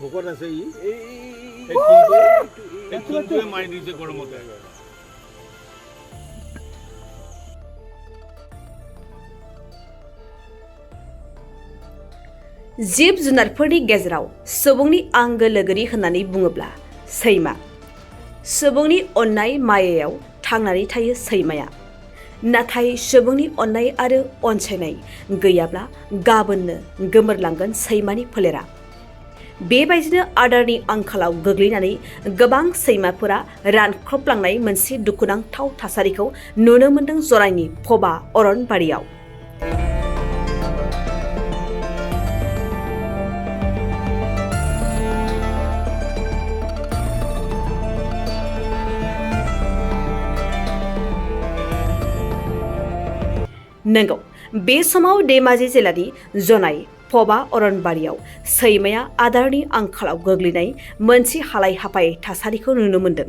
ভোকত আছে মাৰি দিছে গৰমতে जिब जुनारफोरनि गेजेराव सुबुंनि आंगो लोगोरि होननानै बुङोब्ला सैमा सुबुंनि अननाय मायायाव थांनानै थायो सैमाया नाथाय सुबुंनि अननाय आरो अनसायनाय गैयाब्ला गाबोननो गोमोरलांगोन सैमानि फोलेरा बेबायदिनो आदारनि आंखालाव गोग्लैनानै गोबां सैमाफोरा रानख्रबलांनाय मोनसे दुखुनांथाव थासारिखौ नुनो मोन्दों जराइनि फबा अरनबारियाव नंगौ बे समाव धेमाजि जिल्लानि जनाइ फबा अरनबारियाव सैमाया आदारनि आंखालाव गोग्लैनाय मोनसे हालाय हाफाय थासारिखौ नुनो मोन्दों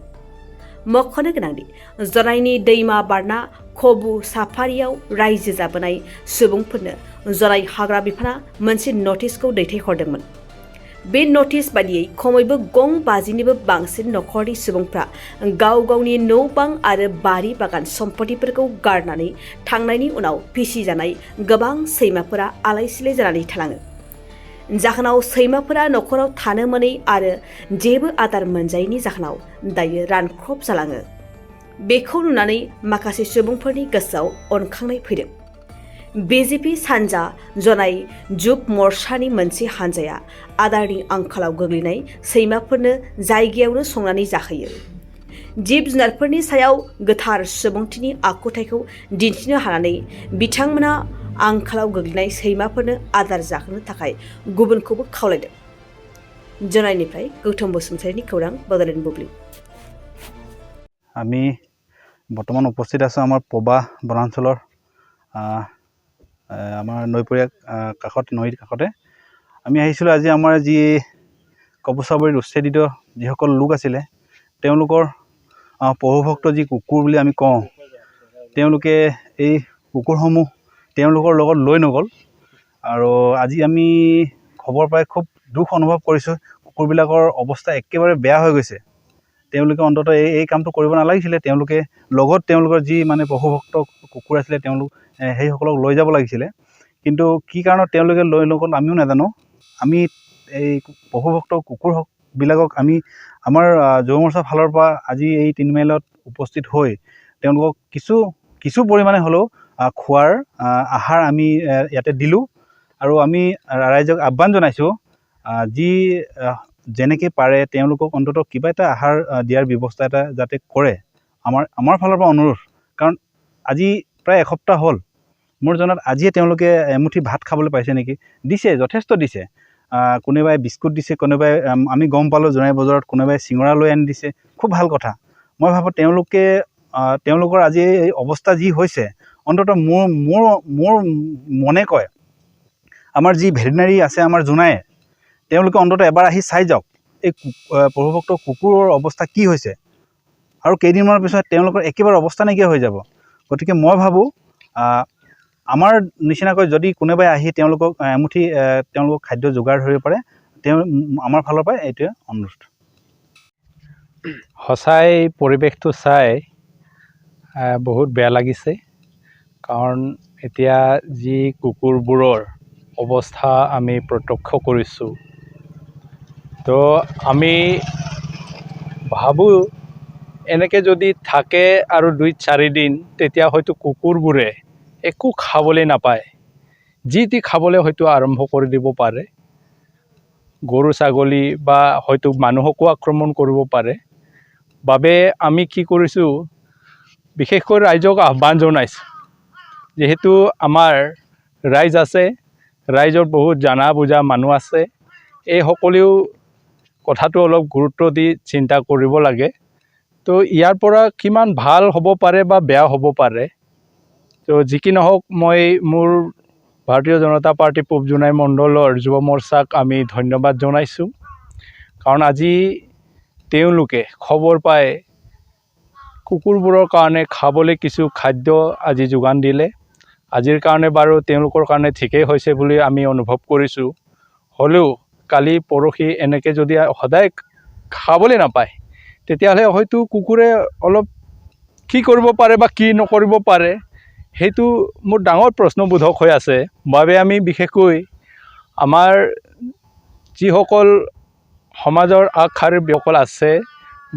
मख'नो गोनांदि जनाइनि दैमा बारना खबु साफारियाव रायजो जाबोनाय सुबुंफोरनो जनाइ हाग्रा बिफाना मोनसे नटिसखौ दैथायहरदोंमोन बे नटिस बादियै खमैबो गं 50निबो बांसिन नखरनि सुबुंफ्रा गाव गावनि न' बां आरो बारि बागान सम्पतिफोरखौ गारनानै थांनायनि उनाव फिसिजानाय गोबां सैमाफोरा आलाय सिलाय जानानै थालाङो जाहोनाव सैमाफोरा नखराव थानो मोनै आरो जेबो आदार मोनजायैनि जाहोनाव दायो रानख्रब जालाङो बेखौ नुनानै माखासे सुबुंफोरनि गोसोआव अनखांनाय फैदों बिजेपि सानजा जनाइ जुब मर्चानि मोनसे हानजाया आदारनि आंखालाव गोग्लैनाय सैमाफोरनो जायगायावनो संनानै जाहोयो जिब जुनारफोरनि सायाव गोथार सुबुंथिनि आखुथायखौ दिन्थिनो हानानै बिथांमोना आंखालाव गोग्लैनाय सैमाफोरनो आदार जाहोनो थाखाय गुबुनखौबो खावलायदों जनाइनिफ्राय गौतम बसुमतारीनि खौरां बड'लेण्ड बुब्लि আমি বৰ্তমান উপস্থিত আছোঁ আমাৰ পবা বনাঞ্চলৰ আমাৰ নৈপৰীয়া কাষত নৈৰ কাষতে আমি আহিছিলোঁ আজি আমাৰ যি কপচাবাৰীত উচ্ছেদিত যিসকল লোক আছিলে তেওঁলোকৰ পশুভক্ত যি কুকুৰ বুলি আমি কওঁ তেওঁলোকে এই কুকুৰসমূহ তেওঁলোকৰ লগত লৈ নগ'ল আৰু আজি আমি খবৰ পাই খুব দুখ অনুভৱ কৰিছোঁ কুকুৰবিলাকৰ অৱস্থা একেবাৰে বেয়া হৈ গৈছে তেওঁলোকে অন্তত এই কামটো কৰিব নালাগিছিলে তেওঁলোকে লগত তেওঁলোকৰ যি মানে পশুভক্ত কুকুৰ আছিলে তেওঁলোক সেইসকলক লৈ যাব লাগিছিলে কিন্তু কি কাৰণত তেওঁলোকে লৈ নগ'ল আমিও নাজানো আমি এই পশুভক্ত কুকুৰবিলাকক আমি আমাৰ যুৱ মৰ্চাৰ ফালৰ পৰা আজি এই 3 মাইলত উপস্থিত হৈ তেওঁলোকক কিছু পৰিমাণে হ'লেও খোৱাৰ আহাৰ আমি ইয়াতে দিলোঁ আৰু আমি ৰাইজক আহ্বান জনাইছোঁ যি যেনেকৈ পাৰে তেওঁলোকক অন্তত কিবা এটা আহাৰ দিয়াৰ ব্যৱস্থা এটা যাতে কৰে আমাৰ ফালৰ পৰা অনুৰোধ কাৰণ আজি প্ৰায় এসপ্তাহ হ'ল মোৰ জনাত আজিয়ে তেওঁলোকে এমুঠি ভাত খাবলৈ পাইছে নেকি দিছে যথেষ্ট দিছে কোনোবাই বিস্কুট দিছে কোনোবাই আমি গম পালোঁ জনাই বজাৰত কোনোবাই চিঙৰা লৈ আনি দিছে খুব ভাল কথা মই ভাবোঁ তেওঁলোকৰ আজি এই অৱস্থা যি হৈছে অন্তত মোৰ মনে কয় আমাৰ যি ভেটেৰিনাৰী আছে আমাৰ জোনায়ে তেওঁলোকে অন্তত এবাৰ আহি চাই যাওক এই পশুভক্ত কুকুৰৰ অৱস্থা কি হৈছে আৰু কেইদিনমানৰ পিছত তেওঁলোকৰ একেবাৰে অৱস্থা নাইকিয়া হৈ যাব গতিকে মই ভাবোঁ আমাৰ নিচিনাকৈ যদি কোনোবাই আহি তেওঁলোকক এমুঠি তেওঁলোকক খাদ্য যোগাৰ ধৰিব পাৰে আমাৰ ফালৰ পৰা এইটোৱে অনুৰোধ সঁচাই পৰিৱেশটো চাই বহুত বেয়া লাগিছে কাৰণ এতিয়া যি কুকুৰবোৰৰ অৱস্থা আমি প্ৰত্যক্ষ কৰিছোঁ তো আমি ভাবোঁ এনেকৈ যদি থাকে আৰু 2-4 দিন তেতিয়া হয়তো কুকুৰবোৰে একো খাবলৈ নাপায় যি টি খাবলৈ হয়তো আৰম্ভ কৰি দিব পাৰে গৰু ছাগলী বা হয়তো মানুহকো আক্ৰমণ কৰিব পাৰে বাবে আমি কি কৰিছোঁ বিশেষকৈ ৰাইজক আহ্বান জনাইছোঁ যেহেতু আমাৰ ৰাইজ আছে ৰাইজৰ বহুত জানা বুজা মানুহ আছে এই সকলেও কথাটো অলপ গুৰুত্ব দি চিন্তা কৰিব লাগে তো ইয়াৰ পৰা কিমান ভাল হ'ব পাৰে বা বেয়া হ'ব পাৰে তো যি কি নহওক মই মোৰ ভাৰতীয় জনতা পাৰ্টি পূব জোনাই মণ্ডলৰ যুৱ মৰ্চাক আমি ধন্যবাদ জনাইছোঁ কাৰণ আজি তেওঁলোকে খবৰ পাই কুকুৰবোৰৰ কাৰণে খাবলৈ কিছু খাদ্য আজি যোগান দিলে আজিৰ কাৰণে বাৰু তেওঁলোকৰ কাৰণে ঠিকেই হৈছে বুলি আমি অনুভৱ কৰিছোঁ। হ'লেও কালি পৰহি এনেকৈ যদি সদায় খাবলৈ নাপায় তেতিয়াহ'লে হয়তো কুকুৰে অলপ কি কৰিব পাৰে বা কি নকৰিব পাৰে সেইটো মোৰ ডাঙৰ প্ৰশ্নবোধক হৈ আছে। বাবে আমি বিশেষকৈ আমাৰ যিসকল সমাজৰ আগশাৰীৰ ব্যক্তিসকল আছে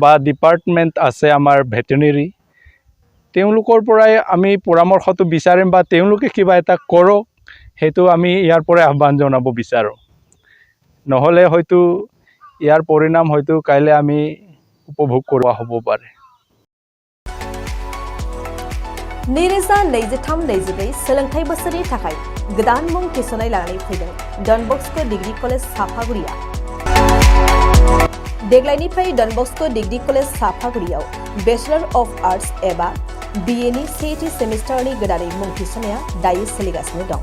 বা ডিপাৰ্টমেণ্ট আছে আমাৰ ভেটেনেৰী, তেওঁলোকৰ পৰাই আমি পৰামৰ্শটো বিচাৰিম বা তেওঁলোকে কিবা এটা কৰক, সেইটো আমি ইয়াৰ পৰাই আহ্বান জনাব বিচাৰোঁ। নহ'লে হয়তো ইয়াৰ পৰিণাম হয়তো কাইলৈ আমি উপভোগ কৰা হ'ব পাৰে। 2023-24 सोलोंथाइ बोसोरनि थाखाय गोदान मुं थिसननाय लानानै फैदों डन बस्को डिग्री कलेज साफागुरिया। देग्लायनिफ्राय डन बस्को डिग्री कलेज साफागुरियाव बेचलर अफ आर्ट्स एबा BA नि सेथि सेमिस्टारनि गोदानै मुं थिसननाया दायो सोलिगासिनो दं।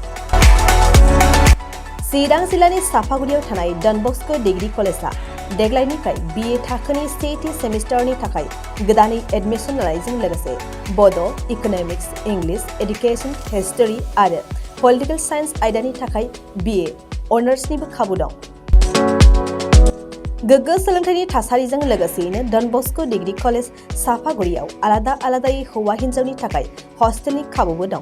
चिरां जिल्लानि साफागुरियाव थानाय डन बस्को डिग्री कलेजआ देग्लायनिफ्राय BA थाखोनि सेथि सेमिस्टारनि थाखाय गोदानै एडमिशन लानायजों लोगोसे बड', इक'नमिक्स, इंलिश, एडुकेशन, हिस्टरी आरो पलिटिकल साइन्स आयदानि थाखाय BA अनार्सनिबो खाबु दं। गोग्गो सोलोंथाइनि थासारिजों लोगोसेयैनो डन बस्को डिग्री कलेज साफागुरियाव आलादा आलादायै हौवा हिन्जावनि थाखाय हस्टेलनि खाबुबो दं।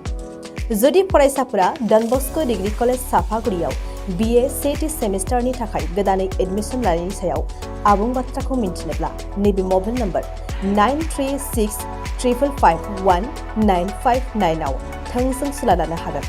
जुदि फरायसाफोरा डन बस्को डिग्री कलेज साफागुरियाव BA सेथि सेमिस्टारनि थाखाय गोदानै एडमिशन लानायनि सायाव आबुं बाथ्राखौ मिन्थिनोब्ला नैबे मबाइल नम्बर 9365551959 आव थोंजों सुला लानो हागोन।